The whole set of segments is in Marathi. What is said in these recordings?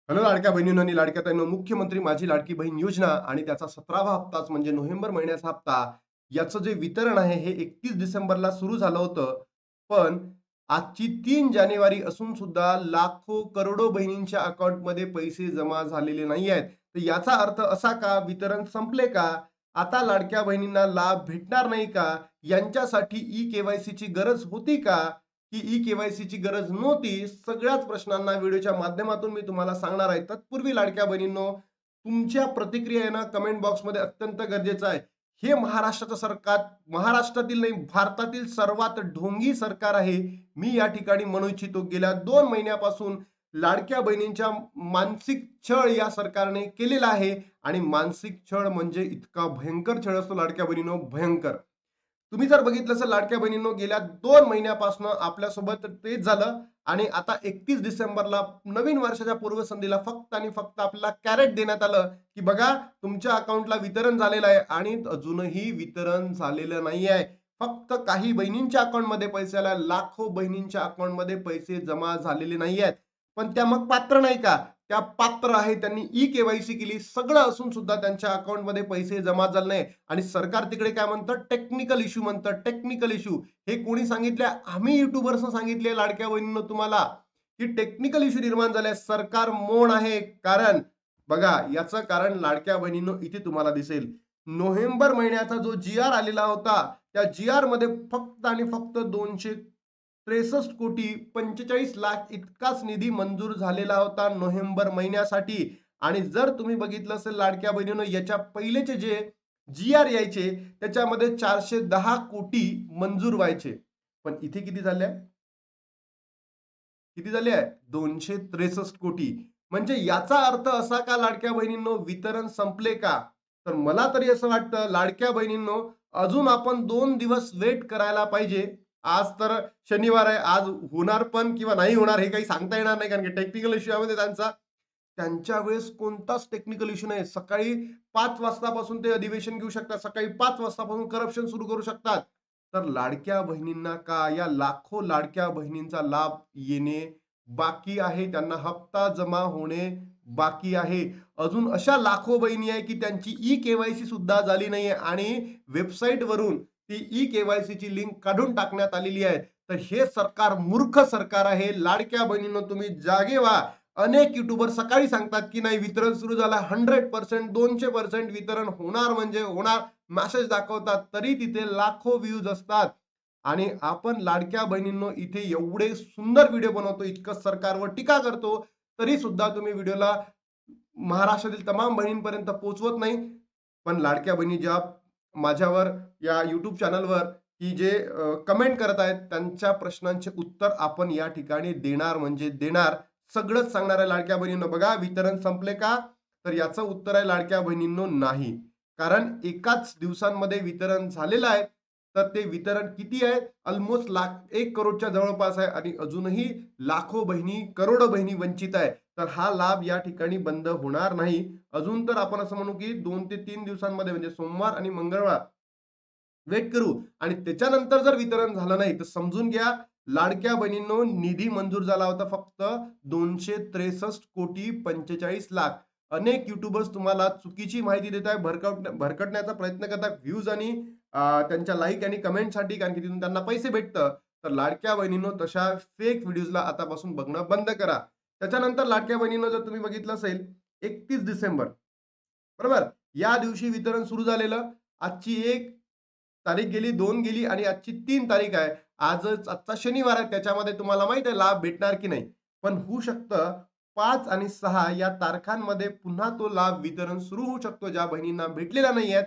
हॅलो लाडक्या बहिणींनो आणि लाडक्या ताईंनो, मुख्यमंत्री माझी लाडकी बहीण योजना आणि त्याचा 17वा हप्ताच म्हणजे नोव्हेंबर महिन्याचा हप्ता याचं जे वितरण आहे हे 31 डिसेंबरला सुरू झालं होतं. पण आजची 3 जानेवारी असून सुद्धा लाखो करोडो बहिणींच्या अकाउंटमध्ये पैसे जमा झालेले नाही आहेत. तर याचा अर्थ असा का वितरण संपले का? आता लाडक्या बहिणींना लाभ भेटणार नाही का? यांच्यासाठी ई-के-वाय-सीची गरज होती का? की ई-के-वाय-सीची गरज नव्हती. सगळ्याच प्रश्नांना व्हिडिओच्या माध्यमातून मी तुम्हाला सांगणार आहे. तत्पूर्वी लाडक्या बहिणींनो, तुमच्या प्रतिक्रिया येणं कमेंट बॉक्समध्ये अत्यंत गरजेचं आहे. हे महाराष्ट्राचं सरकार महाराष्ट्रातील नाही, भारतातील सर्वात ढोंगी सरकार आहे. मी या ठिकाणी म्हणू इच्छितो, गेल्या 2 महिन्यापासून लाडक्या बहिणींच्या मानसिक छळ या सरकारने केलेला आहे आणि मानसिक छळ म्हणजे इतका भयंकर छळ असतो लाडक्या बहिणींनो, भयंकर. तुम्ही जर बघितलं असेल लाडक्या बहिणींनो, गेल्या 2 महिन्यापासून आपल्यासोबत तेच झालं आणि आता 31 डिसेंबरला नवीन वर्षाच्या पूर्वसंध्येला फक्त आणि फक्त आपल्याला कॅरेट देण्यात आलं, की बघा तुमच्या अकाउंटला वितरण झालेलं आहे आणि अजूनही वितरण झालेलं नाही आहे. फक्त काही बहिणींच्या अकाउंटमध्ये पैसे आले, लाखो बहिणींच्या अकाउंटमध्ये पैसे जमा झालेले नाही आहेत. पण त्या मग पात्र नाही का? त्या पात्र आहे. त्यांनी ई-के-वाय-सी केली. सगळं असून सुद्धा त्यांच्या अकाउंटमध्ये पैसे जमा झाले नाही. आणि सरकार तिकडे काय म्हणतं, टेक्निकल इश्यू म्हणतं, टेक्निकल इश्यू. हे कोणी सांगितले? आम्ही युट्यूबर्सनं सांगितले लाडक्या बहिणींनो तुम्हाला, की टेक्निकल इश्यू निर्माण झाले. सरकार मौन आहे. कारण बघा, याचं कारण लाडक्या बहिणींनो इथे तुम्हाला दिसेल. नोव्हेंबर महिन्याचा जो जी-आर आलेला होता, त्या जी-आर मध्ये फक्त आणि फक्त 263 कोटी 45 लाख इतकाच निधी मंजूर झालेला होता नोव्हेंबर महिन्यासाठी. आणि जर तुम्ही बघितलं असेल लाडक्या बहिणींनो, याच्या पहिलेचे जे जी-आर यायचे त्याच्यामध्ये 410 कोटी मंजूर व्हायचे. पण इथे किती झाले? किती झाले आहे? 263 कोटी. म्हणजे याचा अर्थ असा का लाडक्या बहिणींनो, वितरण संपले का? तर मला तरी असं वाटतं लाडक्या बहिणींनो, अजून आपण 2 दिवस वेट करायला पाहिजे. आज तर शनिवार आहे. आज होणार पण किंवा नाही होणार हे काही सांगता येणार नाही, कारण की टेक्निकल इश्यू यामध्ये त्यांच्या वेळेस कोणताच टेक्निकल इश्यू नाही. सकाळी 5 वाजतापासून ते अधिवेशन घेऊ शकतात. सकाळी 5 वाजतापासून करप्शन सुरू करू शकतात. तर लाडक्या बहिणींना का या लाखो लाडक्या बहिणींचा लाभ येणे बाकी आहे. त्यांना हप्ता जमा होणे बाकी आहे. अजून अशा लाखो बहिणी आहे, की त्यांची ई-के-वाय-सी सुद्धा झाली नाहीये आणि वेबसाईटवरून ती ई-के-वाय-सीची लिंक काढून टाकण्यात आलेली आहे. तर हे सरकार मूर्ख सरकार आहे. लाडक्या बहिणींनो, तुम्ही जागे व्हा. अनेक युट्यूबर सकाळी सांगतात, की नाही वितरण सुरू झालं 100% 200% वितरण होणार म्हणजे होणार. मेसेज दाखवतात, तरी तिथे लाखो व्ह्यूज असतात. आणि आपण लाडक्या बहिणींनो इथे एवढे सुंदर व्हिडिओ बनवतो, इतकं सरकारवर टीका करतो, तरी सुद्धा तुम्ही व्हिडिओला महाराष्ट्रातील तमाम बहिणींपर्यंत पोहोचवत नाही. पण लाडक्या बहिणी ज्या माझ्यावर या YouTube चॅनलवर की जे कमेंट करत आहेत, त्यांच्या प्रश्नांचे उत्तर आपण या ठिकाणी देणार म्हणजे देणार. सगळंच सांगणार आहे लाडक्या बहिणींनो. बघा, वितरण संपले का? तर याचं उत्तर आहे लाडक्या बहिणींनो, नाही. कारण एकाच दिवसांमध्ये वितरण झालेलं आहे. तर ते वितरण किती आहे? अल्मोस्ट 1 करोडच्या जवळपास आहे आणि अजूनही लाखो बहिणी, करोडो बहिणी वंचित आहे. तर हा लाभ या ठिकाणी बंद होणार नाही. अजून तर आपण असं म्हणू, की 2 ते 3 दिवसांमध्ये म्हणजे सोमवार आणि मंगळवार वेट करू आणि त्याच्यानंतर जर वितरण झालं नाही, तर समजून घ्या लाडक्या बहिणींनो, निधी मंजूर झाला होता फक्त 263 कोटी 45 लाख. अनेक युट्यूबर्स तुम्हाला चुकीची माहिती देत आहे, भरकटण्याचा प्रयत्न करतात व्ह्यूज आणि त्यांच्या लाईक आणि कमेंटसाठी, कारण की तिथून त्यांना पैसे भेटतं. तर लाडक्या बहिणींनो, तशा फेक व्हिडिओजला आतापासून बघणं बंद करा. त्याच्यानंतर लाडक्या बहिणींनो, जर तुम्ही बघितलं असेल 31 डिसेंबर, बरोबर? या दिवशी वितरण सुरू झालेलं. आजची 1 तारीख गेली, 2 गेली आणि आजची 3 तारीख आहे. आजचा शनिवार आहे. त्याच्यामध्ये तुम्हाला माहिती आहे लाभ भेटणार की नाही. पण होऊ शकतं 5 आणि 6 या तारखांमध्ये पुन्हा तो लाभ वितरण सुरू होऊ शकतो, ज्या बहिणींना भेटलेला नाहीये.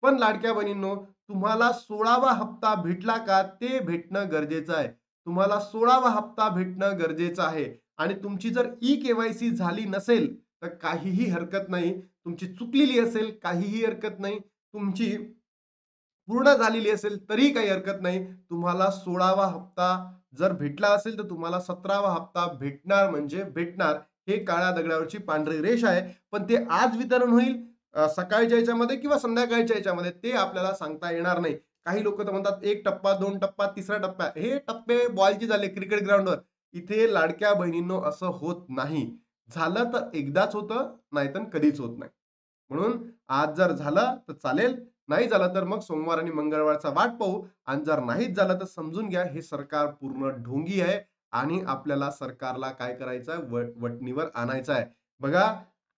पण लाडक्या बहिणींनो, तुम्हाला 16वा हप्ता भेटला का? ते भेटणं गरजेचं आहे. तुम्हाला 16वा हप्ता भेटणं गरजेचं आहे आणि तुमची जर ई-के-वाय-सी झाली नसेल, तर काहीही हरकत नाही. तुमची चुकलेली असेल, काहीही हरकत नाही. तुमची पूर्ण झालेली असेल तरीही काही हरकत नाही. तुम्हाला 16वा हप्ता जर भेटला असेल, तर तुम्हाला 17वा हप्ता भेटणार म्हणजे भेटणार. हे काळ्या दगडावरची पांढरी रेष आहे. पण ते आज वितरण होईल सकाळच्या ह्याच्यामध्ये किंवा संध्याकाळच्या ह्याच्यामध्ये ते आपल्याला सांगता येणार नाही. काही लोकं तर म्हणतात 1 टप्पा, 2 टप्पा, तिसरा टप्पा. हे टप्पे बॉलचे झाले क्रिकेट ग्राउंडवर. इथे लाडक्या बहिणींनो असं होत नाही. झालं तर एकदाच होतं, नाहीतर कधीच होत नाही. म्हणून आज जर झालं तर चालेल, नाही झालं तर मग सोमवार आणि मंगळवारचा वाट पाहू आणि जर नाहीच झालं तर समजून घ्या हे सरकार पूर्ण ढोंगी आहे आणि आपल्याला सरकारला काय करायचं आहे, वटणीवर आणायचं आहे. बघा,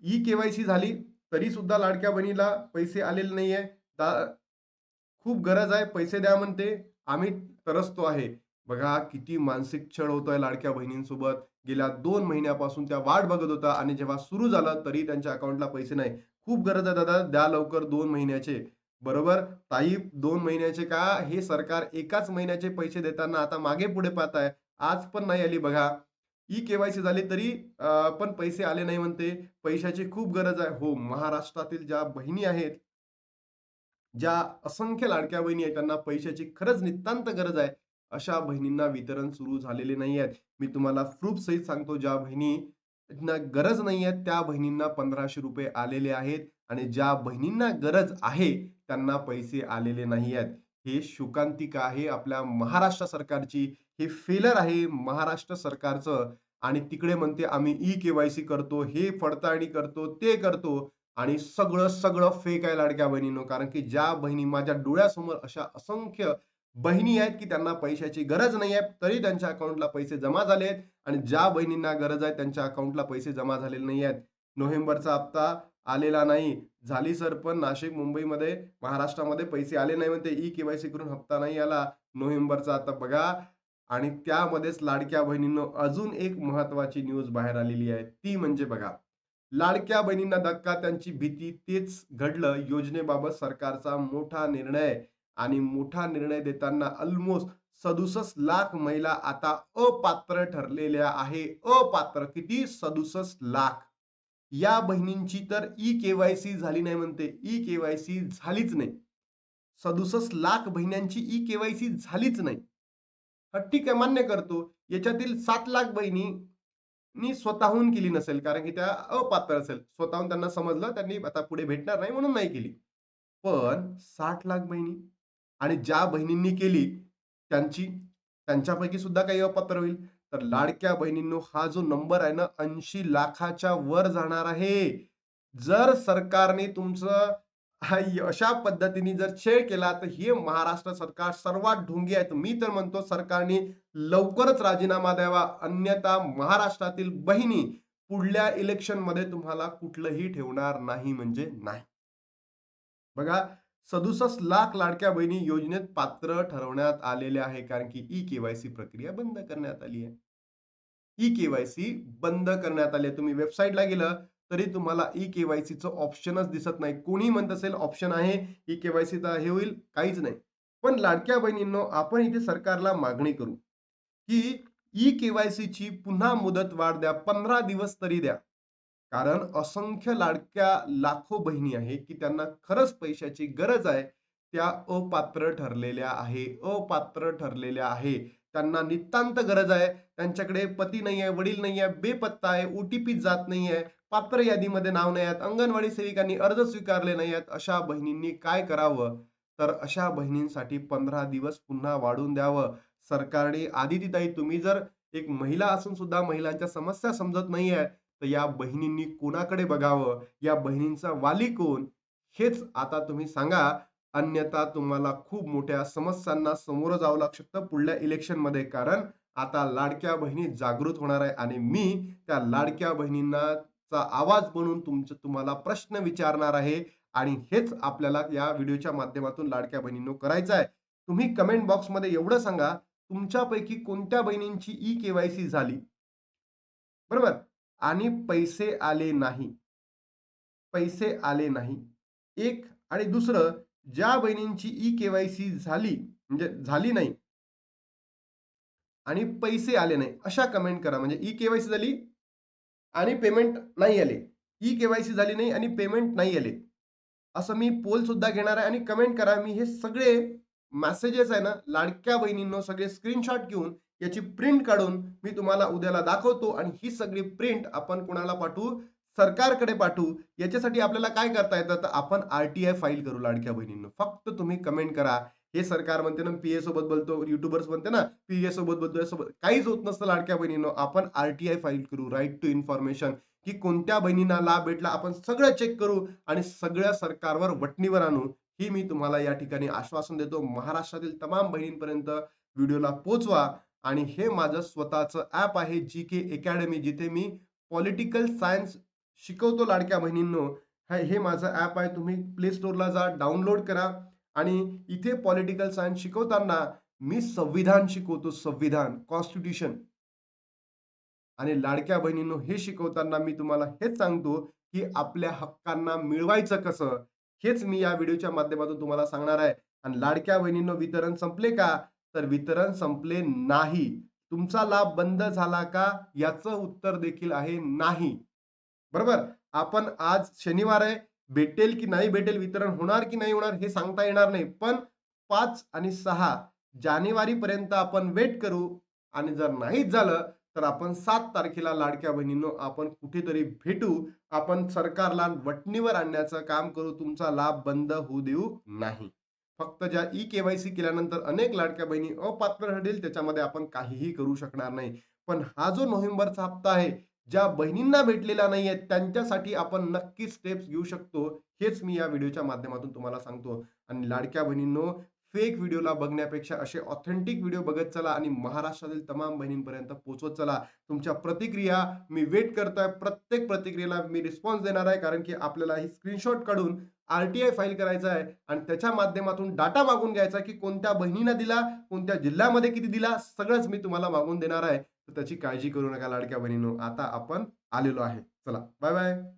ई-के-वाय-सी झाली तरी सुद्धा लाडक्या बहिणीला पैसे आलेले नाहीये. खूप गरज आहे, पैसे द्या म्हणते. आम्ही तरसतो आहे. बघा किती मानसिक छळ होतोय लाडक्या बहिणींसोबत. गेल्या 2 महिन्यापासून त्या वाट बघत होत्या आणि जेव्हा सुरू झालं तरी त्यांच्या अकाउंटला पैसे नाही. खूप गरज आहे दादा, द्या लवकर 2 महिन्याचे. बरोबर? ताई 2 महिन्याचे का? हे सरकार एकाच महिन्याचे पैसे देताना आता मागे-पुढे पाहत आहे. आज पण नाही आली बघा. ई-के-वाय-सी झाली तरी पण पैसे आले नाही म्हणते. पैशाची खूप गरज आहे. हो, महाराष्ट्रातील ज्या बहिणी आहेत, ज्या असंख्य लाडक्या बहिणी आहेत, त्यांना पैशाची खरंच नितांत गरज आहे. अशा बहिणींना वितरण सुरू झालेले नाही आहेत. मी तुम्हाला प्रूफ सहित सांगतो, ज्या बहिणींना गरज नाही आहे, त्या बहिणींना ₹1500 आलेले आहेत आणि ज्या बहिणींना गरज आहे, त्यांना पैसे आलेले नाही आहेत. हे शोकांतिका आहे आपल्या महाराष्ट्र सरकारची. हे फेलर आहे महाराष्ट्र सरकारचं आणि तिकडे म्हणते आम्ही ई-के-वाय-सी करतो, हे पडताळणी करतो, ते करतो. आणि सगळं फेक आहे लाडक्या बहिणींनो. कारण की ज्या बहिणी माझ्या डोळ्यासमोर अशा असंख्य बहिणी आहेत, की त्यांना पैशाची गरज नाही आहे, तरी त्यांच्या अकाउंटला पैसे जमा झाले आहेत आणि ज्या बहिणींना गरज आहे त्यांच्या अकाउंटला पैसे जमा झालेले नाही आहेत. नोव्हेंबरचा हप्ता आलेला नाही. झाली सर, पण नाशिक, मुंबईमध्ये, महाराष्ट्रामध्ये पैसे आले नाही म्हणते. ई-के-वाय-सी करून हप्ता नाही आला नोव्हेंबरचा. आता बघा आणि त्यामध्येच लाडक्या बहिणींनो अजून एक महत्त्वाची न्यूज बाहेर आलेली आहे. ती म्हणजे बघा, लाडक्या बहिणींना धक्का, त्यांची भीती, तेच घडलं. योजनेबाबत सरकारचा मोठा निर्णय आणि मोठा निर्णय देताना अल्मोस्ट 67 लाख महिला आता अपात्र ठरलेल्या आहे. अपात्र किती? 67 लाख. या बहिणींची तर ई-के-वाय-सी झाली नाही म्हणते. ई-के-वाय-सी झालीच नाही. 67 लाख बहिण्यांची ई-के-वाय-सी झालीच नाही. हां, ठीक आहे, मान्य करतो. याच्यातील 7 लाख बहिणी नी स्वतःहून केली नसेल, कारण की त्या अपात्र असेल. स्वतःहून त्यांना समजलं, त्यांनी आता पुढे भेटणार नाही म्हणून नाही केली. पण 60 लाख बहिणी आणि ज्या बहिणींनी केली त्यांची त्यांच्यापैकी सुद्धा काही अपात्र होईल. तर लाडक्या बहिणींनो, हा जो नंबर आहे ना 80 लाखाच्या वर जाणार आहे. जर सरकारने तुमचं अशा पद्धतीने जर छळ केला, तर हे महाराष्ट्र सरकार सर्वात ढोंगी आहे. मी तर म्हणतो सरकारने लवकरच राजीनामा द्यावा. अन्यथा महाराष्ट्रातील बहिणी पुढल्या इलेक्शनमध्ये तुम्हाला कुठलंही ठेवणार नाही म्हणजे नाही. बघा, 67 लाख लाडक्या बहिणी योजनेत पात्र ठरवण्यात आलेल्या आहे. कारण की ई-के-वाय-सी प्रक्रिया बंद करण्यात आली आहे. ई-के-वाय-सी बंद करण्यात आली आहे. तुम्ही वेबसाईटला गेलं तरी तुम्हाला ई-के-वाय-सीचं ऑप्शनच दिसत नाही. कोणी म्हणत असेल ऑप्शन आहे, ई-के-वाय-सी तर हे होईल, काहीच नाही. पण लाडक्या बहिणींनो, आपण इथे सरकारला मागणी करू, की ई-के-वाय-सीची पुन्हा मुदतवाढ द्या. 15 दिवस तरी द्या. कारण असंख्य लाडक्या लाखो बहिणी आहे, की त्यांना खरंच पैशाची गरज आहे. त्या अपात्र ठरलेल्या आहे. अपात्र ठरलेल्या आहे. त्यांना नितांत गरज आहे. त्यांच्याकडे पती नाहीये, वडील नाहीये, बेपत्ता आहे, ओ-टी-पी जात नाहीये, पात्र यादीमध्ये नाव नाही आहेत, अंगणवाडी सेविकांनी अर्ज स्वीकारले नाही आहेत. अशा बहिणींनी काय करावं? तर अशा बहिणींसाठी 15 दिवस पुन्हा वाढवून द्यावं. सरकारने आदितीताई, तुम्ही जर एक महिला असून सुद्धा महिलांच्या समस्या समजत नाहीये, तर या बहिणींनी कोणाकडे बघावं? या बहिणींचा वाली कोण? हेच आता तुम्ही सांगा. अन्यथा तुम्हाला खूप मोठ्या समस्यांना सामोरं जावं लागू शकतं पुढल्या इलेक्शनमध्ये. कारण आता लाडक्या बहिणी जागृत होणार आहे आणि मी त्या लाडक्या बहिणींना चा आवाज बनून तुम्हाला प्रश्न विचारणार आहे आणि हेच आपल्याला या व्हिडिओच्या माध्यमातून लाडक्या बहिणींनो करायचं आहे. तुम्ही कमेंट बॉक्समध्ये एवढं सांगा, तुमच्यापैकी कोणत्या बहिणींची ई-के-वाय-सी झाली, बरोबर? आणि पैसे आले नाही. पैसे आले नाही. एक आणि दुसरं, ज्या बहिणींची ई-के-वाय-सी झाली, म्हणजे झाली नाही आणि पैसे आले नाही, अशा कमेंट करा. म्हणजे ई-के-वाय-सी झाली आणि पेमेंट नाही आले. ई-के-वाय-सी झाली नाही आणि पेमेंट नाही आले. असं मी पोल सुद्धा घेणार आहे आणि कमेंट करा. मी हे सगळे मेसेजेस आहे ना, लाडक्या बहिणींनो, सगळे स्क्रीनशॉट घेऊन याची प्रिंट काढून मी तुम्हाला उद्याला दाखवतो आणि ही सगळी प्रिंट आपण कुणाला पाठवू? सरकारकडे पाठवू. याच्यासाठी आपल्याला काय करता येतं? तर आपण आर-टी-आय फाईल करू लाडक्या बहिणींनो. फक्त तुम्ही कमेंट करा. हे सरकार म्हणते ना, पी सोबत बोलतो, यूट्यूबर्स म्हणते ना, पी सोबत बोलतो, यासोबत काहीच होत नसतं लाडक्या बहिणींनो. आपण आर-टी-आय फाईल करू, राइट टू इन्फॉर्मेशन, की कोणत्या बहिणींना लाभ भेटला. आपण सगळं चेक करू आणि सगळ्या सरकारवर वटणीवर आणू. ही मी तुम्हाला या ठिकाणी आश्वासन देतो. महाराष्ट्रातील तमाम बहिणींपर्यंत व्हिडिओला पोहोचवा आणि हे माझं स्वतःचं ॲप आहे जी-के अकॅडमी जिथे मी पॉलिटिकल सायन्स शिकवतो लाडक्या बहिणींनो. हे माझं ॲप आहे. तुम्ही प्ले स्टोअरला जा, डाउनलोड करा आणि इथे पॉलिटिकल सायन्स शिकवताना मी संविधान शिकवतो, संविधान, कॉन्स्टिट्यूशन आणि लाडक्या बहिणींनो हे शिकवताना मी तुम्हाला हेच सांगतो, की आपल्या हक्कांना मिळवायचं कसं? हेच मी या व्हिडिओच्या माध्यमातून तुम्हाला सांगणार आहे. आणि लाडक्या बहिणींनो वितरण संपले का? तर वितरण संपले नाही. तुमचा लाभ बंद झाला का? याचं उत्तर देखील आहे नाही. बरोबर? आपण आज शनिवार आहे. भेटेल की नाही भेटेल, वितरण होणार की नाही होणार हे सांगता येणार नाही. पण 5 आणि 6 जानेवारीपर्यंत आपण वेट करू आणि जर नाहीच झालं, तर आपण 7 तारखेला लाडक्या बहिणींनो आपण कुठेतरी भेटू. आपण सरकारला वटणीवर आणण्याचं काम करू. तुमचा लाभ बंद होऊ देऊ नाही. फक्त ज्या ई-के-वाय-सी केल्यानंतर अनेक लाडक्या बहिणी अपात्र ठरतील, त्याच्यामध्ये आपण काहीही करू शकणार नाही. पण हा जो नोव्हेंबरचा हप्ता आहे, ज्या बहिणींना भेटलेला नाहीये, त्यांच्यासाठी आपण नक्कीच स्टेप्स घेऊ शकतो. हेच मी या व्हिडिओच्या माध्यमातून तुम्हाला सांगतो. आणि लाडक्या बहिणींनो, फेक व्हिडिओला बघण्यापेक्षा असे ऑथेंटिक व्हिडिओ बघत चला आणि महाराष्ट्रातील तमाम बहिणींपर्यंत पोहोचवत चला. तुमच्या प्रतिक्रिया मी वेट करतोय. प्रत्येक प्रतिक्रियेला मी रिस्पॉन्स देणार आहे. कारण की आपल्याला ही स्क्रीनशॉट काढून आर-टी-आय फाईल करायचा आहे आणि त्याच्या माध्यमातून डाटा मागून घ्यायचा, की कोणत्या बहिणीला दिला, कोणत्या जिल्ह्यामध्ये किती दिला, सगळंच मी तुम्हाला मागून देणार आहे. तर त्याची काळजी करू नका लाडक्या बहिणींनो. आता आपण आलेलो आहे. चला, बाय बाय.